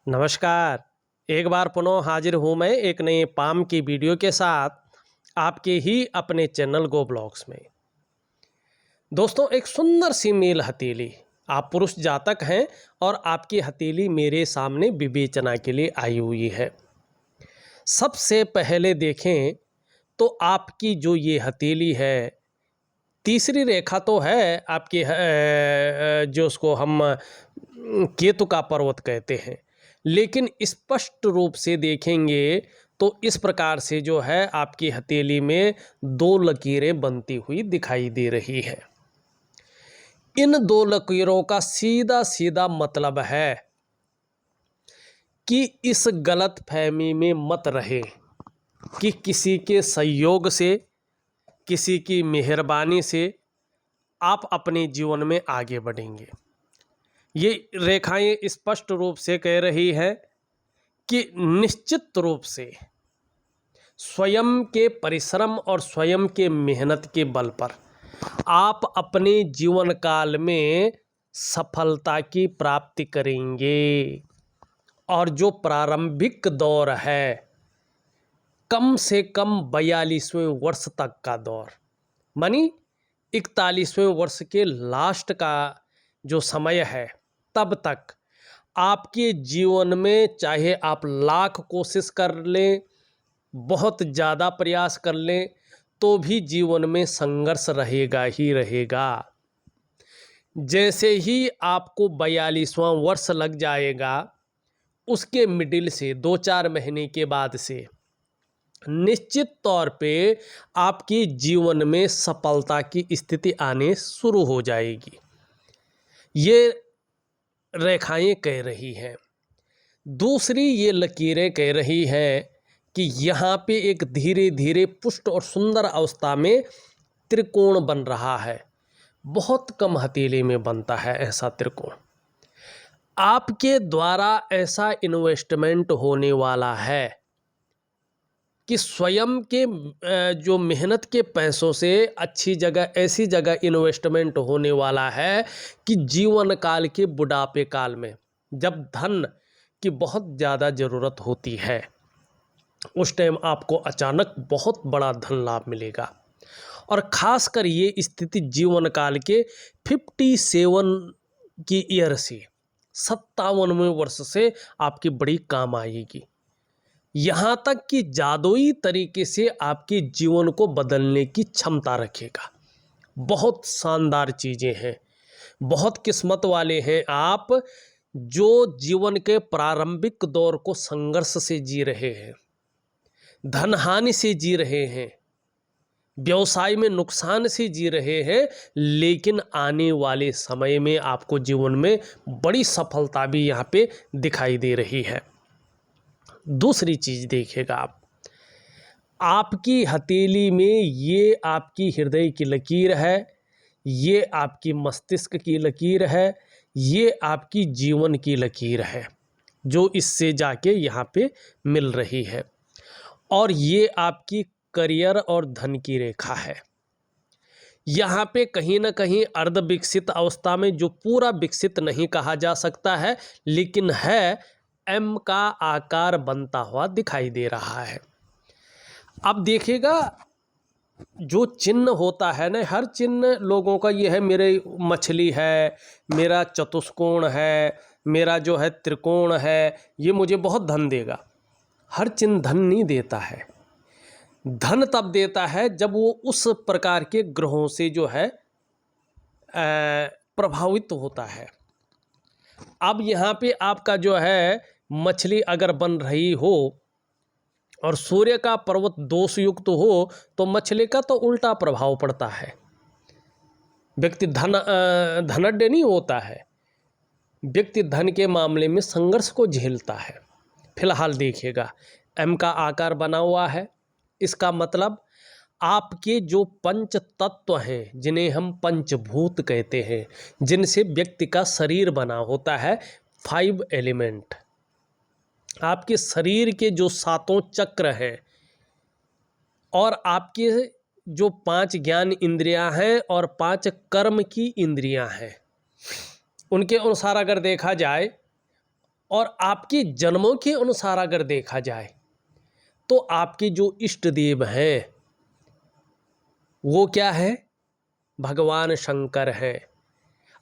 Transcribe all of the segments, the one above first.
नमस्कार। एक बार पुनः हाजिर हूँ मैं एक नए पाम की वीडियो के साथ आपके ही अपने चैनल गो ब्लॉग्स में। दोस्तों, एक सुंदर सी मेल हथेली, आप पुरुष जातक हैं और आपकी हथेली मेरे सामने विवेचना के लिए आई हुई है। सबसे पहले देखें तो आपकी जो ये हथेली है, तीसरी रेखा तो है आपकी जो उसको हम केतु का पर्वत कहते हैं, लेकिन स्पष्ट रूप से देखेंगे तो इस प्रकार से जो है आपकी हथेली में दो लकीरें बनती हुई दिखाई दे रही है। इन दो लकीरों का सीधा सीधा मतलब है कि इस गलत फहमी में मत रहे कि किसी के सहयोग से, किसी की मेहरबानी से आप अपने जीवन में आगे बढ़ेंगे। ये रेखाएं स्पष्ट रूप से कह रही है कि निश्चित रूप से स्वयं के परिश्रम और स्वयं के मेहनत के बल पर आप अपने जीवन काल में सफलता की प्राप्ति करेंगे। और जो प्रारंभिक दौर है, कम से कम 42वें वर्ष तक का दौर, मानी 41वें वर्ष के लास्ट का जो समय है, तब तक आपके जीवन में चाहे आप लाख कोशिश कर लें, बहुत ज़्यादा प्रयास कर लें, तो भी जीवन में संघर्ष रहेगा ही रहेगा। जैसे ही आपको 42वां वर्ष लग जाएगा, उसके मिडिल से 2-4 महीने के बाद से निश्चित तौर पे आपके जीवन में सफलता की स्थिति आने शुरू हो जाएगी। ये रेखाएं कह रही हैं। दूसरी ये लकीरें कह रही हैं कि यहाँ पे एक धीरे धीरे पुष्ट और सुंदर अवस्था में त्रिकोण बन रहा है। बहुत कम हथेली में बनता है ऐसा त्रिकोण। आपके द्वारा ऐसा इन्वेस्टमेंट होने वाला है कि स्वयं के जो मेहनत के पैसों से अच्छी जगह, ऐसी जगह इन्वेस्टमेंट होने वाला है कि जीवन काल के बुढ़ापे काल में जब धन की बहुत ज़्यादा ज़रूरत होती है, उस टाइम आपको अचानक बहुत बड़ा धन लाभ मिलेगा। और ख़ासकर ये स्थिति जीवन काल के 57 की ईयर से 57वें वर्ष से आपकी बड़ी काम आएगी। यहाँ तक कि जादुई तरीके से आपके जीवन को बदलने की क्षमता रखेगा। बहुत शानदार चीज़ें हैं। बहुत किस्मत वाले हैं आप जो जीवन के प्रारंभिक दौर को संघर्ष से जी रहे हैं, धन हानि से जी रहे हैं, व्यवसाय में नुकसान से जी रहे हैं, लेकिन आने वाले समय में आपको जीवन में बड़ी सफलता भी यहाँ पे दिखाई दे रही है। दूसरी चीज़ देखिएगा आपकी हथेली में ये आपकी हृदय की लकीर है, ये आपकी मस्तिष्क की लकीर है, ये आपकी जीवन की लकीर है जो इससे जाके यहाँ पे मिल रही है। और ये आपकी करियर और धन की रेखा है। यहाँ पे कहीं ना कहीं अर्ध विकसित अवस्था में, जो पूरा विकसित नहीं कहा जा सकता है, लेकिन है, एम का आकार बनता हुआ दिखाई दे रहा है। अब देखिएगा जो चिन्ह होता है ना, हर चिन्ह लोगों का ये है, मेरे मछली है, मेरा चतुष्कोण है, मेरा जो है त्रिकोण है, ये मुझे बहुत धन देगा। हर चिन्ह धन नहीं देता है। धन तब देता है जब वो उस प्रकार के ग्रहों से जो है प्रभावित होता है। अब यहाँ पे आपका जो है मछली अगर बन रही हो और सूर्य का पर्वत दोष युक्त हो, तो मछली का तो उल्टा प्रभाव पड़ता है। व्यक्ति धनाढ्य नहीं होता है, व्यक्ति धन के मामले में संघर्ष को झेलता है। फिलहाल देखिएगा एम का आकार बना हुआ है, इसका मतलब आपके जो पंच तत्व हैं, जिन्हें हम पंचभूत कहते हैं, जिनसे व्यक्ति का शरीर बना होता है, 5 एलिमेंट, आपके शरीर के जो 7 चक्र हैं और आपके जो 5 ज्ञान इंद्रियां हैं और 5 कर्म की इंद्रियां हैं, उनके अनुसार अगर देखा जाए और आपके जन्मों के अनुसार अगर देखा जाए तो आपके जो इष्ट देव हैं वो क्या है? भगवान शंकर हैं।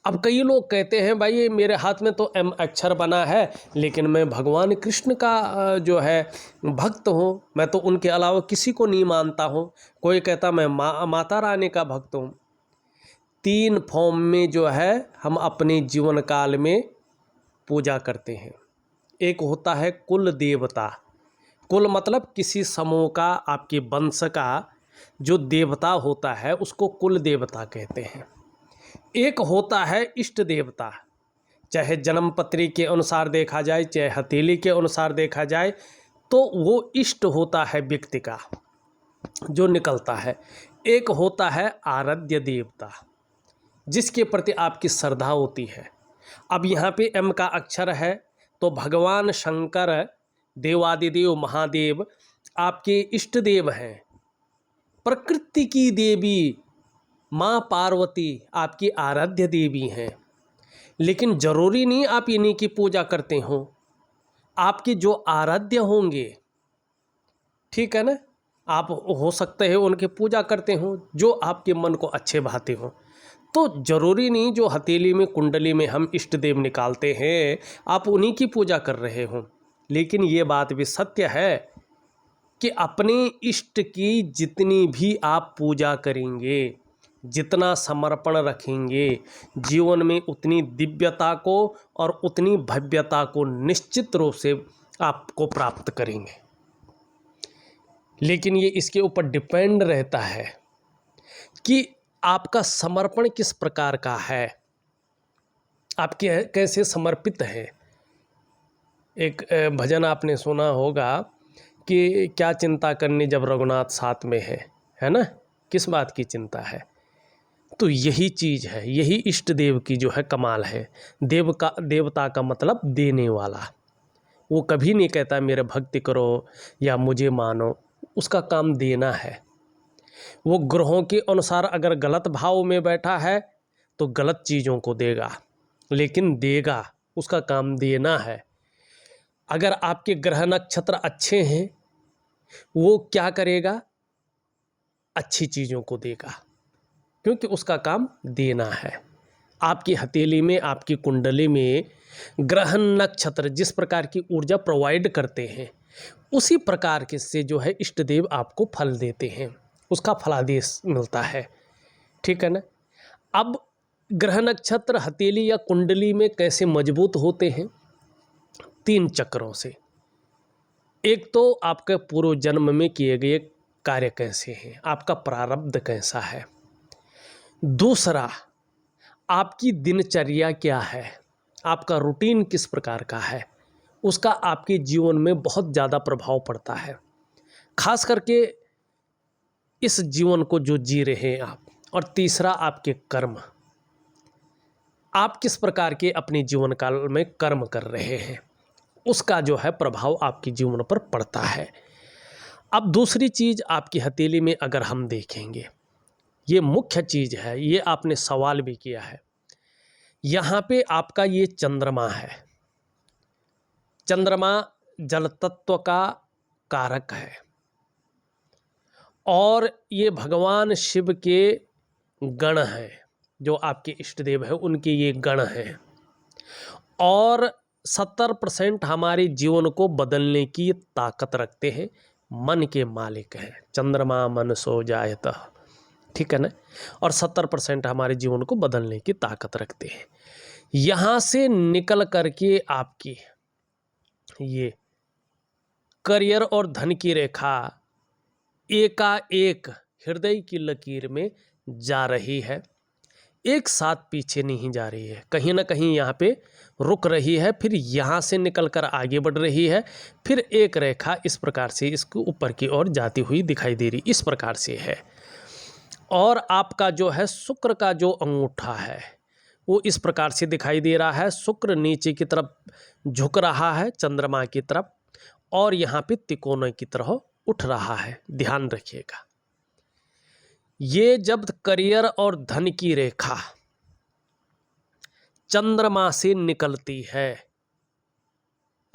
अब कई लोग कहते हैं भाई ये मेरे हाथ में तो एम अक्षर बना है लेकिन मैं भगवान कृष्ण का जो है भक्त हूँ, मैं तो उनके अलावा किसी को नहीं मानता हूँ। कोई कहता मैं माता रानी का भक्त हूँ। 3 फॉर्म में जो है हम अपने जीवन काल में पूजा करते हैं। एक होता है कुल देवता। कुल मतलब किसी समूह का, आपके वंश का जो देवता होता है उसको कुल देवता कहते हैं। एक होता है इष्ट देवता, चाहे जन्मपत्री के अनुसार देखा जाए चाहे हथेली के अनुसार देखा जाए तो वो इष्ट होता है व्यक्ति का जो निकलता है। एक होता है आराध्य देवता जिसके प्रति आपकी श्रद्धा होती है। अब यहाँ पे एम का अक्षर है तो भगवान शंकर देवादिदेव महादेव आपके इष्ट देव हैं। प्रकृति की देवी माँ पार्वती आपकी आराध्य देवी हैं। लेकिन जरूरी नहीं आप इन्हीं की पूजा करते हो, आपके जो आराध्य होंगे, ठीक है ना, आप हो सकते हैं उनकी पूजा करते हो जो आपके मन को अच्छे भाते हो। तो जरूरी नहीं जो हथेली में कुंडली में हम इष्ट देव निकालते हैं आप उन्हीं की पूजा कर रहे हो। लेकिन ये बात भी सत्य है कि अपने इष्ट की जितनी भी आप पूजा करेंगे, जितना समर्पण रखेंगे, जीवन में उतनी दिव्यता को और उतनी भव्यता को निश्चित रूप से आपको प्राप्त करेंगे। लेकिन ये इसके ऊपर डिपेंड रहता है कि आपका समर्पण किस प्रकार का है, आप कैसे समर्पित हैं। एक भजन आपने सुना होगा कि क्या चिंता करनी जब रघुनाथ साथ में है ना, किस बात की चिंता है। तो यही चीज़ है, यही इष्ट देव की जो है कमाल है। देवता का मतलब देने वाला। वो कभी नहीं कहता मेरे भक्ति करो या मुझे मानो, उसका काम देना है। वो ग्रहों के अनुसार अगर गलत भाव में बैठा है तो गलत चीज़ों को देगा, लेकिन देगा, उसका काम देना है। अगर आपके ग्रह नक्षत्र अच्छे हैं वो क्या करेगा? अच्छी चीज़ों को देगा, क्योंकि उसका काम देना है। आपकी हथेली में, आपकी कुंडली में ग्रह नक्षत्र जिस प्रकार की ऊर्जा प्रोवाइड करते हैं उसी प्रकार के से जो है इष्ट देव आपको फल देते हैं, उसका फलादेश मिलता है, ठीक है ना। अब ग्रह नक्षत्र हथेली या कुंडली में कैसे मजबूत होते हैं? 3 चक्रों से। एक तो आपके पूर्व जन्म में किए गए कार्य कैसे हैं, आपका प्रारब्ध कैसा है। दूसरा, आपकी दिनचर्या क्या है, आपका रूटीन किस प्रकार का है, उसका आपके जीवन में बहुत ज़्यादा प्रभाव पड़ता है। खास करके इस जीवन को जो जी रहे हैं आप। और तीसरा, आपके कर्म, आप किस प्रकार के अपने जीवन काल में कर्म कर रहे हैं, उसका जो है प्रभाव आपके जीवन पर पड़ता है। अब दूसरी चीज़, आपकी हथेली में अगर हम देखेंगे, ये मुख्य चीज़ है, ये आपने सवाल भी किया है। यहाँ पे आपका ये चंद्रमा है। चंद्रमा जल तत्व का कारक है और ये भगवान शिव के गण हैं, जो आपके इष्ट देव हैं उनके ये गण हैं। और 70% हमारे जीवन को बदलने की ताकत रखते हैं, मन के मालिक हैं। चंद्रमा मन सो जायत, ठीक है ना। और 70% हमारे जीवन को बदलने की ताकत रखते हैं। यहाँ से निकल करके आपकी ये करियर और धन की रेखा एकाएक हृदय की लकीर में जा रही है, एक साथ पीछे नहीं जा रही है, कहीं ना कहीं यहाँ पे रुक रही है, फिर यहाँ से निकलकर आगे बढ़ रही है, फिर एक रेखा इस प्रकार से इसके ऊपर की ओर जाती हुई दिखाई दे रही, इस प्रकार से है। और आपका जो है शुक्र का जो अंगूठा है वो इस प्रकार से दिखाई दे रहा है। शुक्र नीचे की तरफ झुक रहा है चंद्रमा की तरफ, और यहाँ पे तिकोने की तरह उठ रहा है, ध्यान रखिएगा। ये जब करियर और धन की रेखा चंद्रमा से निकलती है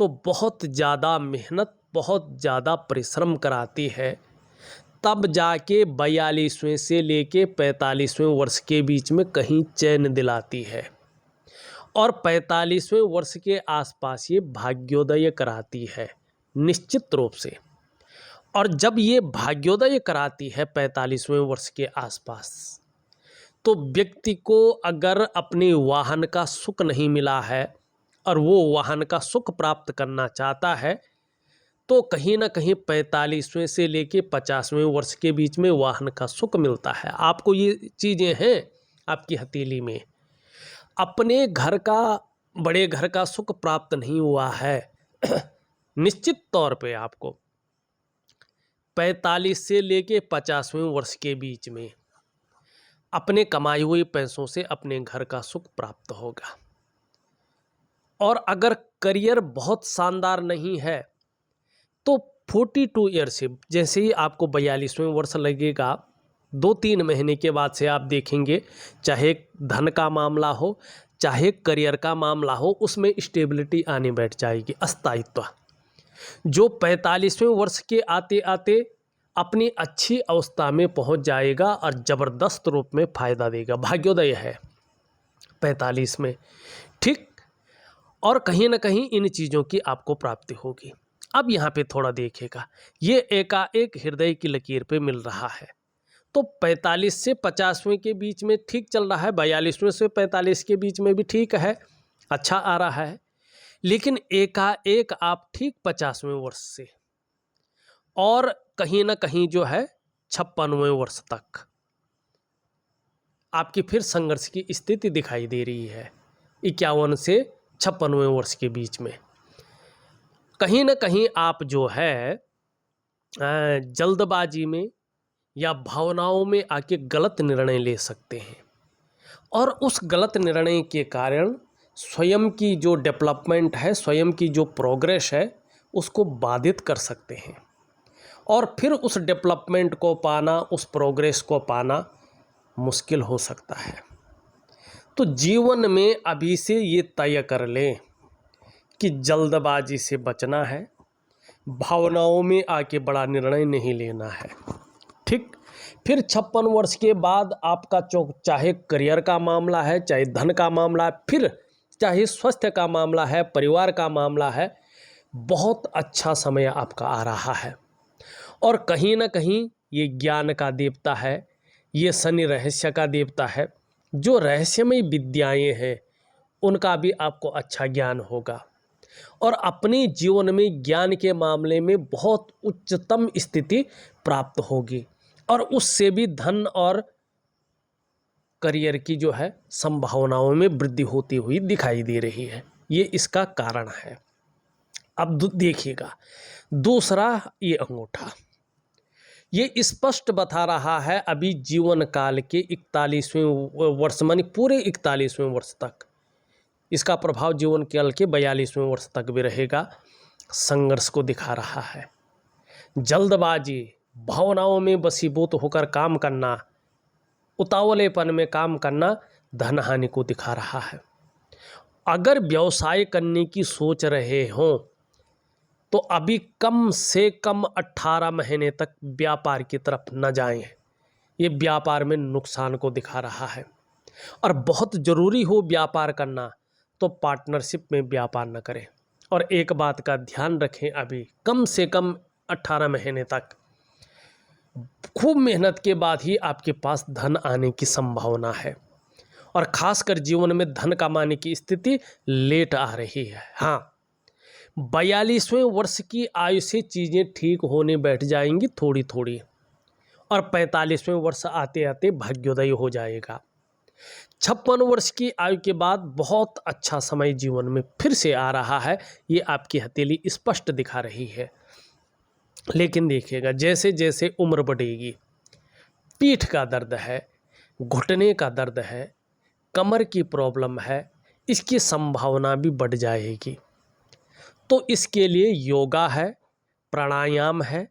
तो बहुत ज़्यादा मेहनत, बहुत ज़्यादा परिश्रम कराती है, तब जाके 42वें से लेके 45वें वर्ष के बीच में कहीं चैन दिलाती है और 45वें वर्ष के आसपास ये भाग्योदय कराती है निश्चित रूप से। और जब ये भाग्योदय कराती है 45वें वर्ष के आसपास, तो व्यक्ति को अगर अपने वाहन का सुख नहीं मिला है और वो वाहन का सुख प्राप्त करना चाहता है, तो कहीं ना कहीं 45वें से लेके 50वें वर्ष के बीच में वाहन का सुख मिलता है। आपको ये चीज़ें हैं आपकी हथेली में। अपने घर का, बड़े घर का सुख प्राप्त नहीं हुआ है निश्चित तौर पे आपको 45 से लेके 50वें वर्ष के बीच में अपने कमाई हुए पैसों से अपने घर का सुख प्राप्त होगा। और अगर करियर बहुत शानदार नहीं है तो 42 ईयर से, जैसे ही आपको 42वें वर्ष लगेगा, 2-3 महीने के बाद से आप देखेंगे, चाहे धन का मामला हो चाहे करियर का मामला हो, उसमें स्टेबिलिटी आने बैठ जाएगी, अस्थायित्व। जो 45वें वर्ष के आते आते अपनी अच्छी अवस्था में पहुंच जाएगा और ज़बरदस्त रूप में फ़ायदा देगा। भाग्योदय है 45 में, ठीक। और कहीं ना कहीं इन चीज़ों की आपको प्राप्ति होगी। अब यहाँ पे थोड़ा देखिएगा, ये एकाएक हृदय की लकीर पे मिल रहा है, तो 45 से 50वें के बीच में ठीक चल रहा है, 42वें से 45 के बीच में भी ठीक है, अच्छा आ रहा है। लेकिन एकाएक आप ठीक 50वें वर्ष से और कहीं ना कहीं जो है 56वें वर्ष तक आपकी फिर संघर्ष की स्थिति दिखाई दे रही है। 51 से 56वें वर्ष के बीच में कहीं ना कहीं आप जो है जल्दबाजी में या भावनाओं में आके गलत निर्णय ले सकते हैं और उस गलत निर्णय के कारण स्वयं की जो डेवलपमेंट है, स्वयं की जो प्रोग्रेस है, उसको बाधित कर सकते हैं और फिर उस डेवलपमेंट को पाना, उस प्रोग्रेस को पाना मुश्किल हो सकता है। तो जीवन में अभी से ये तय कर लें कि जल्दबाजी से बचना है, भावनाओं में आके बड़ा निर्णय नहीं लेना है, ठीक। फिर 56 वर्ष के बाद आपका चाहे करियर का मामला है, चाहे धन का मामला है, फिर चाहे स्वास्थ्य का मामला है, परिवार का मामला है, बहुत अच्छा समय आपका आ रहा है। और कहीं ना कहीं ये ज्ञान का देवता है, ये शनि रहस्य का देवता है, जो रहस्यमय विद्याएं हैं उनका भी आपको अच्छा ज्ञान होगा और अपने जीवन में ज्ञान के मामले में बहुत उच्चतम स्थिति प्राप्त होगी और उससे भी धन और करियर की जो है संभावनाओं में वृद्धि होती हुई दिखाई दे रही है। ये इसका कारण है। अब देखिएगा दूसरा, ये अंगूठा, ये स्पष्ट बता रहा है अभी जीवन काल के 41वें वर्ष मानी पूरे 41वें वर्ष तक इसका प्रभाव जीवन काल के 42वें वर्ष तक भी रहेगा। संघर्ष को दिखा रहा है, जल्दबाजी, भावनाओं में वशीभूत होकर काम करना, उतावलेपन में काम करना धन हानि को दिखा रहा है। अगर व्यवसाय करने की सोच रहे हों तो अभी कम से कम 18 महीने तक व्यापार की तरफ न जाएं, ये व्यापार में नुकसान को दिखा रहा है। और बहुत ज़रूरी हो व्यापार करना तो पार्टनरशिप में व्यापार न करें। और एक बात का ध्यान रखें, अभी कम से कम 18 महीने तक खूब मेहनत के बाद ही आपके पास धन आने की संभावना है और ख़ासकर जीवन में धन कमाने की स्थिति लेट आ रही है। हाँ, 42वें वर्ष की आयु से चीज़ें ठीक होने बैठ जाएंगी थोड़ी थोड़ी और 45वें वर्ष आते आते भाग्योदय हो जाएगा। 56 वर्ष की आयु के बाद बहुत अच्छा समय जीवन में फिर से आ रहा है, ये आपकी हथेली स्पष्ट दिखा रही है। लेकिन देखिएगा जैसे जैसे उम्र बढ़ेगी, पीठ का दर्द है, घुटने का दर्द है, कमर की प्रॉब्लम है, इसकी संभावना भी बढ़ जाएगी। तो इसके लिए योगा है, प्राणायाम है,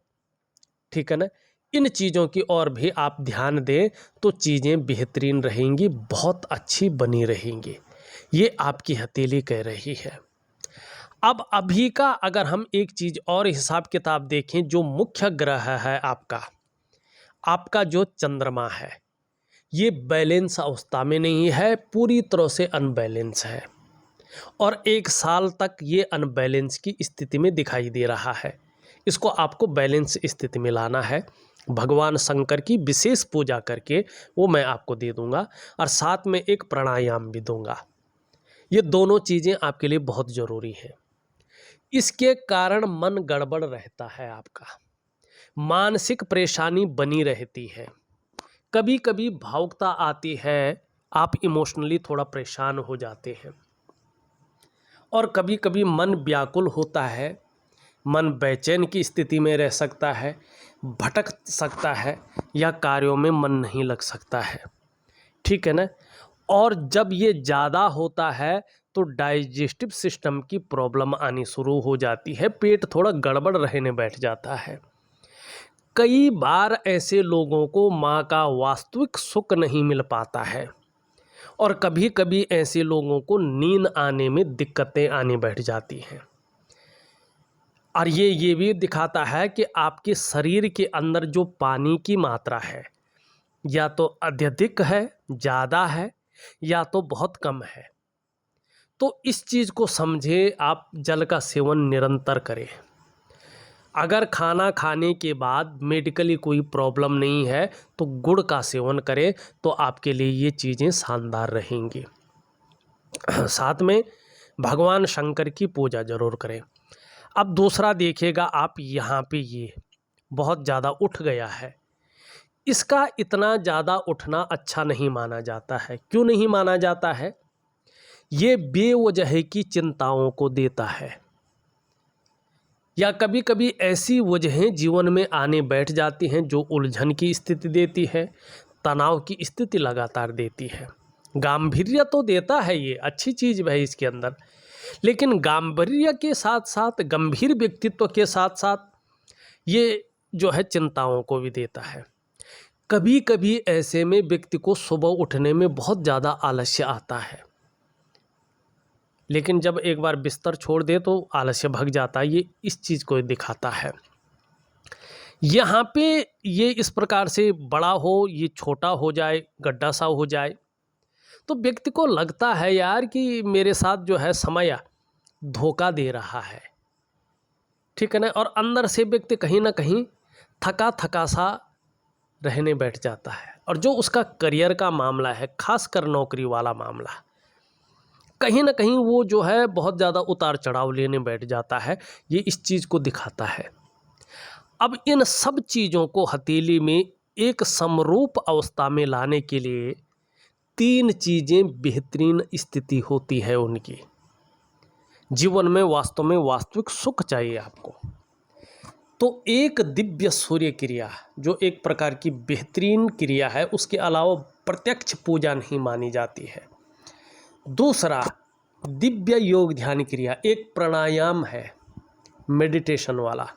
ठीक है ना, इन चीज़ों की ओर भी आप ध्यान दें तो चीज़ें बेहतरीन रहेंगी, बहुत अच्छी बनी रहेंगी, ये आपकी हथेली कह रही है। अब अभी का अगर हम एक चीज़ और हिसाब किताब देखें, जो मुख्य ग्रह है आपका जो चंद्रमा है, ये बैलेंस अवस्था में नहीं है, पूरी तरह से अनबैलेंस है और 1 साल तक ये अनबैलेंस की स्थिति में दिखाई दे रहा है। इसको आपको बैलेंस स्थिति में लाना है। भगवान शंकर की विशेष पूजा करके वो मैं आपको दे दूंगा और साथ में एक प्राणायाम भी दूंगा। ये दोनों चीज़ें आपके लिए बहुत ज़रूरी हैं। इसके कारण मन गड़बड़ रहता है, आपका मानसिक परेशानी बनी रहती है, कभी कभी भावुकता आती है, आप इमोशनली थोड़ा परेशान हो जाते हैं और कभी कभी मन व्याकुल होता है, मन बेचैन की स्थिति में रह सकता है, भटक सकता है या कार्यों में मन नहीं लग सकता है। ठीक है ना। और जब ये ज़्यादा होता है तो डाइजेस्टिव सिस्टम की प्रॉब्लम आनी शुरू हो जाती है, पेट थोड़ा गड़बड़ रहने बैठ जाता है। कई बार ऐसे लोगों को माँ का वास्तविक सुख नहीं मिल पाता है और कभी कभी ऐसे लोगों को नींद आने में दिक्कतें आने बैठ जाती हैं। और ये भी दिखाता है कि आपके शरीर के अंदर जो पानी की मात्रा है या तो अत्यधिक है, ज़्यादा है या तो बहुत कम है। तो इस चीज़ को समझे, आप जल का सेवन निरंतर करें। अगर खाना खाने के बाद मेडिकली कोई प्रॉब्लम नहीं है तो गुड़ का सेवन करें, तो आपके लिए ये चीज़ें शानदार रहेंगी। साथ में भगवान शंकर की पूजा जरूर करें। अब दूसरा देखिएगा, आप यहाँ पे ये बहुत ज़्यादा उठ गया है, इसका इतना ज़्यादा उठना अच्छा नहीं माना जाता है। क्यों नहीं माना जाता है? ये बेवजह की चिंताओं को देता है या कभी कभी ऐसी वजहें जीवन में आने बैठ जाती हैं जो उलझन की स्थिति देती है, तनाव की स्थिति लगातार देती है। गांभीर्य तो देता है, ये अच्छी चीज़ है इसके अंदर, लेकिन गांभीर्य के साथ साथ, गंभीर व्यक्तित्व के साथ साथ ये जो है चिंताओं को भी देता है। कभी कभी ऐसे में व्यक्ति को सुबह उठने में बहुत ज़्यादा आलस्य आता है, लेकिन जब एक बार बिस्तर छोड़ दे तो आलस्य भग जाता है। ये इस चीज़ को दिखाता है। यहाँ पे ये इस प्रकार से बड़ा हो, ये छोटा हो जाए, गड्ढा सा हो जाए, तो व्यक्ति को लगता है यार कि मेरे साथ जो है समय धोखा दे रहा है। ठीक है ना। और अंदर से व्यक्ति कहीं ना कहीं थका थका सा रहने बैठ जाता है। और जो उसका करियर का मामला है, खासकर नौकरी वाला मामला, कहीं ना कहीं वो जो है बहुत ज़्यादा उतार चढ़ाव लेने बैठ जाता है। ये इस चीज़ को दिखाता है। अब इन सब चीज़ों को हथेली में एक समरूप अवस्था में लाने के लिए 3 चीज़ें बेहतरीन स्थिति होती है उनकी। जीवन में वास्तव में वास्तविक सुख चाहिए आपको, तो एक दिव्य सूर्य क्रिया जो एक प्रकार की बेहतरीन क्रिया है, उसके अलावा प्रत्यक्ष पूजा नहीं मानी जाती है। दूसरा, दिव्य योग ध्यान क्रिया, एक प्राणायाम है मेडिटेशन वाला,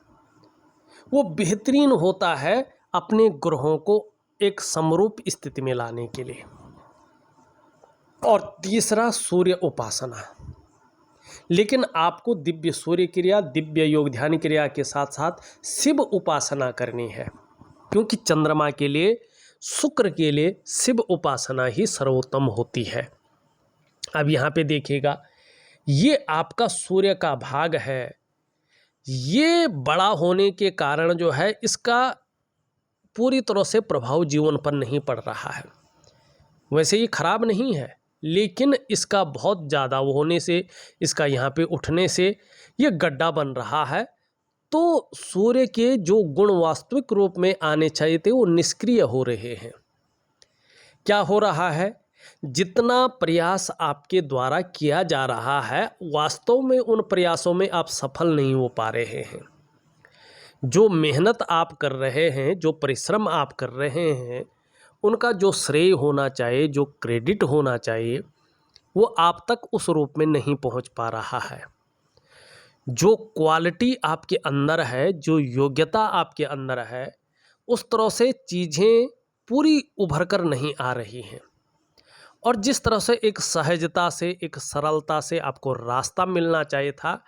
वो बेहतरीन होता है अपने ग्रहों को एक समरूप स्थिति में लाने के लिए। और तीसरा, सूर्य उपासना। लेकिन आपको दिव्य सूर्य क्रिया, दिव्य योग ध्यान क्रिया के साथ साथ शिव उपासना करनी है, क्योंकि चंद्रमा के लिए, शुक्र के लिए शिव उपासना ही सर्वोत्तम होती है। अब यहाँ पे देखिएगा, ये आपका सूर्य का भाग है, ये बड़ा होने के कारण जो है इसका पूरी तरह से प्रभाव जीवन पर नहीं पड़ रहा है। वैसे ये खराब नहीं है, लेकिन इसका बहुत ज़्यादा होने से, इसका यहाँ पे उठने से ये गड्ढा बन रहा है। तो सूर्य के जो गुण वास्तविक रूप में आने चाहिए थे वो निष्क्रिय हो रहे हैं। क्या हो रहा है? जितना प्रयास आपके द्वारा किया जा रहा है, वास्तव में उन प्रयासों में आप सफल नहीं हो पा रहे हैं। जो मेहनत आप कर रहे हैं, जो परिश्रम आप कर रहे हैं, उनका जो श्रेय होना चाहिए, जो क्रेडिट होना चाहिए, वो आप तक उस रूप में नहीं पहुंच पा रहा है। जो क्वालिटी आपके अंदर है, जो योग्यता आपके अंदर है, उस तरह से चीज़ें पूरी उभर कर नहीं आ रही हैं। और जिस तरह से एक सहजता से, एक सरलता से आपको रास्ता मिलना चाहिए था,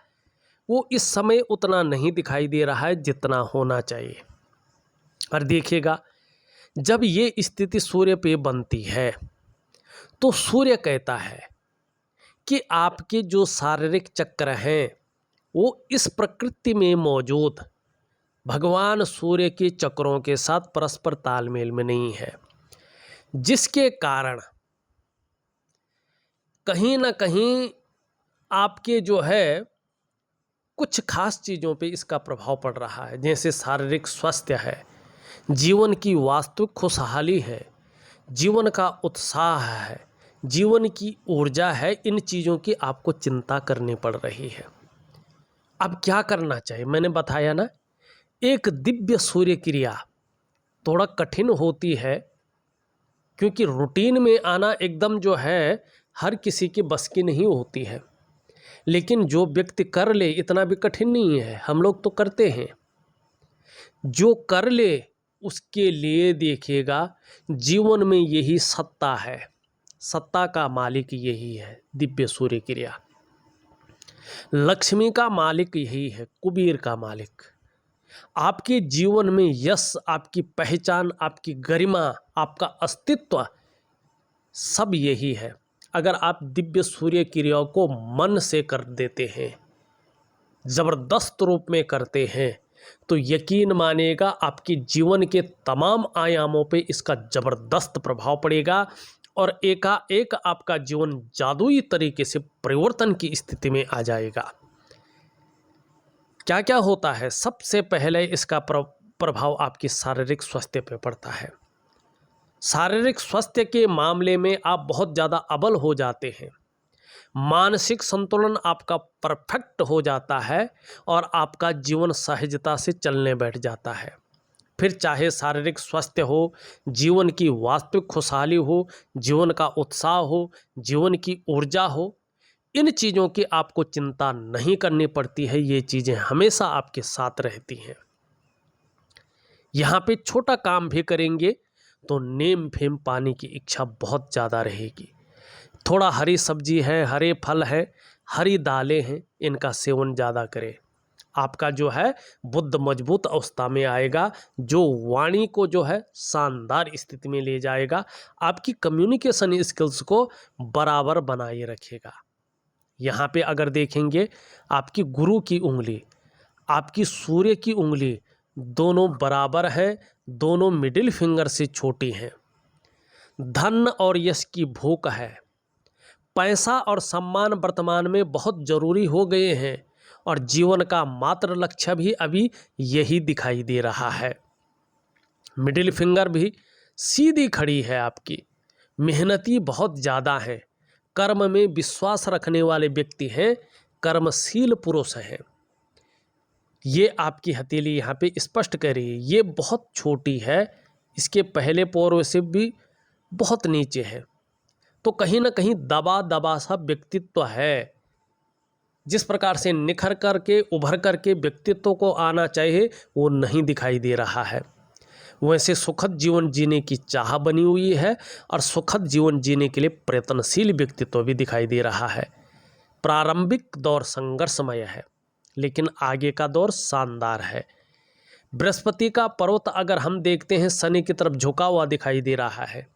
वो इस समय उतना नहीं दिखाई दे रहा है जितना होना चाहिए। और देखिएगा, जब ये स्थिति सूर्य पे बनती है तो सूर्य कहता है कि आपके जो शारीरिक चक्र हैं वो इस प्रकृति में मौजूद भगवान सूर्य के चक्रों के साथ परस्पर तालमेल में नहीं है, जिसके कारण कहीं ना कहीं आपके जो है कुछ खास चीज़ों पे इसका प्रभाव पड़ रहा है। जैसे शारीरिक स्वास्थ्य है, जीवन की वास्तविक खुशहाली है, जीवन का उत्साह है, जीवन की ऊर्जा है, इन चीज़ों की आपको चिंता करनी पड़ रही है। अब क्या करना चाहिए? मैंने बताया ना, एक दिव्य सूर्य क्रिया थोड़ा कठिन होती है, क्योंकि रूटीन में आना एकदम जो है हर किसी के बस की नहीं होती है। लेकिन जो व्यक्ति कर ले, इतना भी कठिन नहीं है, हम लोग तो करते हैं। जो कर ले उसके लिए देखिएगा जीवन में यही सत्ता है, सत्ता का मालिक यही है दिव्य सूर्य क्रिया। लक्ष्मी का मालिक यही है, कुबेर का मालिक। आपके जीवन में यश, आपकी पहचान, आपकी गरिमा, आपका अस्तित्व सब यही है। अगर आप दिव्य सूर्य क्रिया को मन से कर देते हैं, ज़बरदस्त रूप में करते हैं, तो यकीन मानिएगा आपके जीवन के तमाम आयामों पे इसका ज़बरदस्त प्रभाव पड़ेगा और एकाएक आपका जीवन जादुई तरीके से परिवर्तन की स्थिति में आ जाएगा। क्या क्या होता है? सबसे पहले इसका प्रभाव आपकी शारीरिक स्वास्थ्य पे पड़ता है। शारीरिक स्वास्थ्य के मामले में आप बहुत ज़्यादा अबल हो जाते हैं, मानसिक संतुलन आपका परफेक्ट हो जाता है और आपका जीवन सहजता से चलने बैठ जाता है। फिर चाहे शारीरिक स्वास्थ्य हो, जीवन की वास्तविक खुशहाली हो, जीवन का उत्साह हो, जीवन की ऊर्जा हो, इन चीज़ों की आपको चिंता नहीं करनी पड़ती है। ये चीज़ें हमेशा आपके साथ रहती हैं। यहाँ पे छोटा काम भी करेंगे तो नीम फेम पाने की इच्छा बहुत ज़्यादा रहेगी। थोड़ा हरी सब्जी है, हरे फल है, हरी दालें हैं, इनका सेवन ज़्यादा करें। आपका जो है बुद्ध मजबूत अवस्था में आएगा, जो वाणी को जो है शानदार स्थिति में ले जाएगा, आपकी कम्युनिकेशन स्किल्स को बराबर बनाए रखेगा। यहाँ पे अगर देखेंगे, आपकी गुरु की उंगली, आपकी सूर्य की उंगली दोनों बराबर हैं, दोनों मिडिल फिंगर से छोटी हैं। धन और यश की भूख है, पैसा और सम्मान वर्तमान में बहुत जरूरी हो गए हैं और जीवन का मात्र लक्ष्य भी अभी यही दिखाई दे रहा है। मिडिल फिंगर भी सीधी खड़ी है आपकी, मेहनती बहुत ज़्यादा है, कर्म में विश्वास रखने वाले व्यक्ति हैं, कर्मशील पुरुष हैं। ये आपकी हथेली यहाँ पे स्पष्ट कर रही है, ये बहुत छोटी है, इसके पहले पोर से भी बहुत नीचे है, तो कहीं ना कहीं दबा दबा सा व्यक्तित्व है। जिस प्रकार से निखर करके उभर करके व्यक्तित्व को आना चाहिए वो नहीं दिखाई दे रहा है। वैसे सुखद जीवन जीने की चाह बनी हुई है और सुखद जीवन जीने के लिए प्रयत्नशील व्यक्तित्व भी दिखाई दे रहा है। प्रारंभिक दौर संघर्षमय है, लेकिन आगे का दौर शानदार है। बृहस्पति का पर्वत अगर हम देखते हैं शनि की तरफ झुका हुआ दिखाई दे रहा है।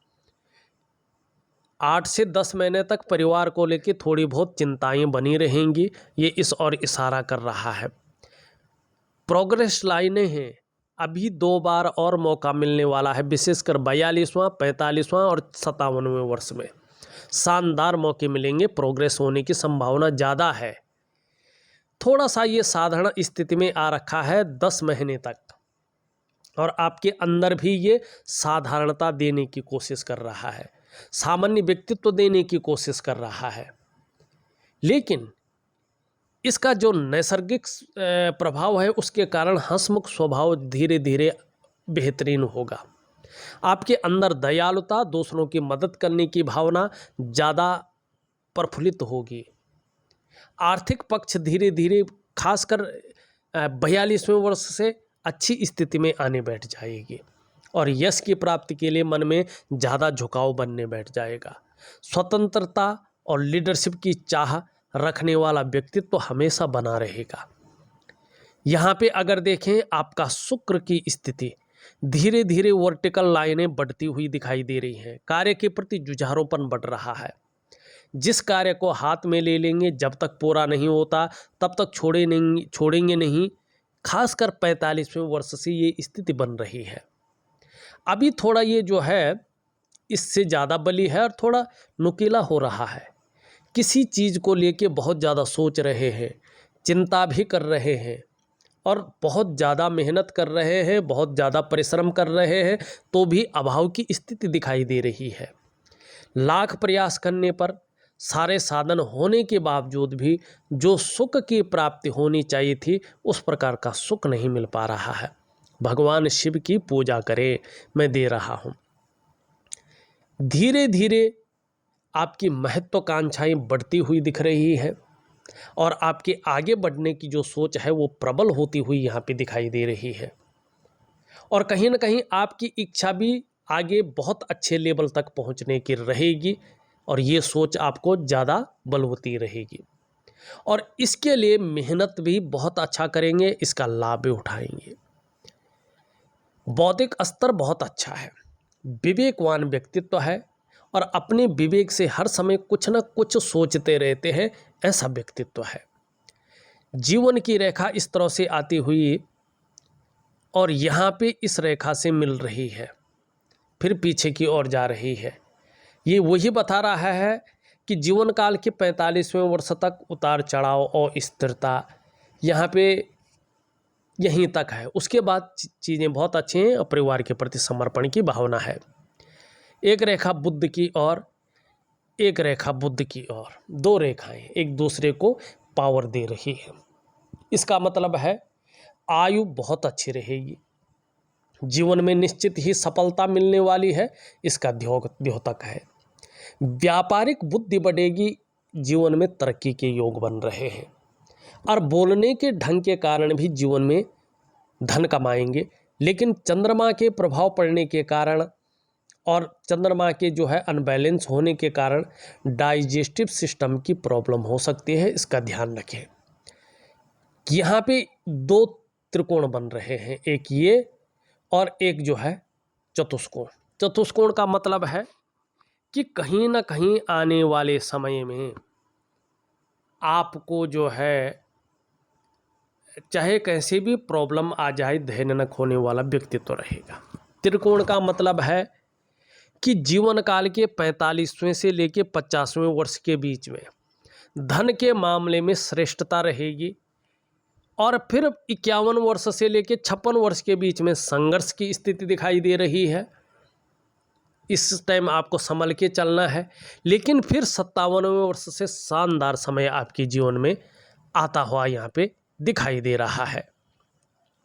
8 से 10 महीने तक परिवार को लेकर थोड़ी बहुत चिंताएं बनी रहेंगी, ये इस ओर इशारा कर रहा है। प्रोग्रेस लाइनें हैं, अभी 2 बार और मौका मिलने वाला है, विशेषकर 42वां, 45वां और 57वें वर्ष में शानदार मौके मिलेंगे, प्रोग्रेस होने की संभावना ज़्यादा है। थोड़ा सा ये साधारण स्थिति में आ रखा है 10 महीने तक, और आपके अंदर भी ये साधारणता देने की कोशिश कर रहा है, सामान्य व्यक्तित्व देने की कोशिश कर रहा है। लेकिन इसका जो नैसर्गिक प्रभाव है उसके कारण हंसमुख स्वभाव धीरे धीरे बेहतरीन होगा। आपके अंदर दयालुता, दूसरों की मदद करने की भावना ज़्यादा प्रफुल्लित होगी। आर्थिक पक्ष धीरे धीरे खासकर 42वें वर्ष से अच्छी स्थिति में आने बैठ जाएगी और यश की प्राप्ति के लिए मन में ज़्यादा झुकाव बनने बैठ जाएगा। स्वतंत्रता और लीडरशिप की चाह रखने वाला व्यक्तित्व हमेशा बना रहेगा। यहाँ पे अगर देखें आपका शुक्र की स्थिति धीरे धीरे वर्टिकल लाइनें बढ़ती हुई दिखाई दे रही हैं। कार्य के प्रति जुझारूपन बढ़ रहा है। जिस कार्य को हाथ में ले लेंगे जब तक पूरा नहीं होता तब तक छोड़ेंगे नहीं। खासकर 45वें वर्ष से ये स्थिति बन रही है। अभी थोड़ा ये जो है इससे ज़्यादा बली है और थोड़ा नुकीला हो रहा है। किसी चीज़ को लेके बहुत ज़्यादा सोच रहे हैं, चिंता भी कर रहे हैं और बहुत ज़्यादा मेहनत कर रहे हैं, बहुत ज़्यादा परिश्रम कर रहे हैं, तो भी अभाव की स्थिति दिखाई दे रही है। लाख प्रयास करने पर, सारे साधन होने के बावजूद भी जो सुख की प्राप्ति होनी चाहिए थी उस प्रकार का सुख नहीं मिल पा रहा है। भगवान शिव की पूजा करें, मैं दे रहा हूँ। धीरे धीरे आपकी महत्वाकांक्षाएं बढ़ती हुई दिख रही है और आपके आगे बढ़ने की जो सोच है वो प्रबल होती हुई यहाँ पे दिखाई दे रही है। और कहीं ना कहीं आपकी इच्छा भी आगे बहुत अच्छे लेवल तक पहुँचने की रहेगी और ये सोच आपको ज़्यादा बलवती रहेगी और इसके लिए मेहनत भी बहुत अच्छा करेंगे, इसका लाभ भी उठाएंगे। बौद्धिक स्तर बहुत अच्छा है, विवेकवान व्यक्तित्व है और अपने विवेक से हर समय कुछ न कुछ सोचते रहते हैं, ऐसा व्यक्तित्व है। जीवन की रेखा इस तरह से आती हुई और यहाँ पे इस रेखा से मिल रही है, फिर पीछे की ओर जा रही है। ये वही बता रहा है कि जीवन काल के 45वें वर्ष तक उतार चढ़ाव और स्थिरता यहाँ पे यहीं तक है। उसके बाद चीज़ें बहुत अच्छी हैं और परिवार के प्रति समर्पण की भावना है। एक रेखा बुध की ओर, एक रेखा बुध की ओर, दो रेखाएं एक दूसरे को पावर दे रही है। इसका मतलब है आयु बहुत अच्छी रहेगी, जीवन में निश्चित ही सफलता मिलने वाली है, इसका द्योतक है। व्यापारिक बुद्धि बढ़ेगी, जीवन में तरक्की के योग बन रहे हैं और बोलने के ढंग के कारण भी जीवन में धन कमाएंगे। लेकिन चंद्रमा के प्रभाव पड़ने के कारण और चंद्रमा के जो है अनबैलेंस होने के कारण डाइजेस्टिव सिस्टम की प्रॉब्लम हो सकती है, इसका ध्यान रखें। यहाँ पे दो त्रिकोण बन रहे हैं, एक ये और एक जो है चतुष्कोण। चतुष्कोण का मतलब है कि कहीं ना कहीं आने वाले समय में आपको जो है चाहे कैसे भी प्रॉब्लम आ जाए, धैर्य न खोने वाला व्यक्तित्व रहेगा। त्रिकोण का मतलब है कि जीवन काल के 45वें से लेके 50वें वर्ष के बीच में धन के मामले में श्रेष्ठता रहेगी और फिर 51 वर्ष से लेके 56 वर्ष के बीच में संघर्ष की स्थिति दिखाई दे रही है। इस टाइम आपको संभल के चलना है, लेकिन फिर 57वें वर्ष से शानदार समय आपके जीवन में आता हुआ यहाँ पे दिखाई दे रहा है।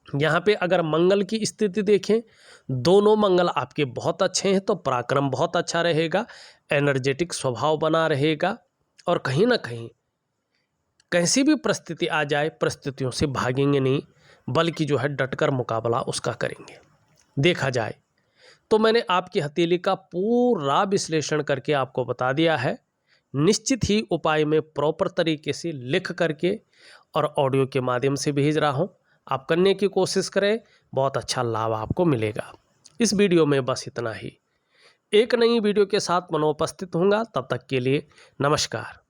यहाँ पे अगर मंगल की स्थिति देखें, दोनों मंगल आपके बहुत अच्छे हैं, तो पराक्रम बहुत अच्छा रहेगा, एनर्जेटिक स्वभाव बना रहेगा और कहीं ना कहीं कैसी भी परिस्थिति आ जाए परिस्थितियों से भागेंगे नहीं, बल्कि जो है डटकर मुकाबला उसका करेंगे। देखा जाए तो मैंने आपकी हथेली का पूरा विश्लेषण करके आपको बता दिया है। निश्चित ही उपाय में प्रॉपर तरीके से लिख करके और ऑडियो के माध्यम से भेज रहा हूँ, आप करने की कोशिश करें, बहुत अच्छा लाभ आपको मिलेगा। इस वीडियो में बस इतना ही। एक नई वीडियो के साथ मैं उपस्थित होऊंगा, तब तक के लिए नमस्कार।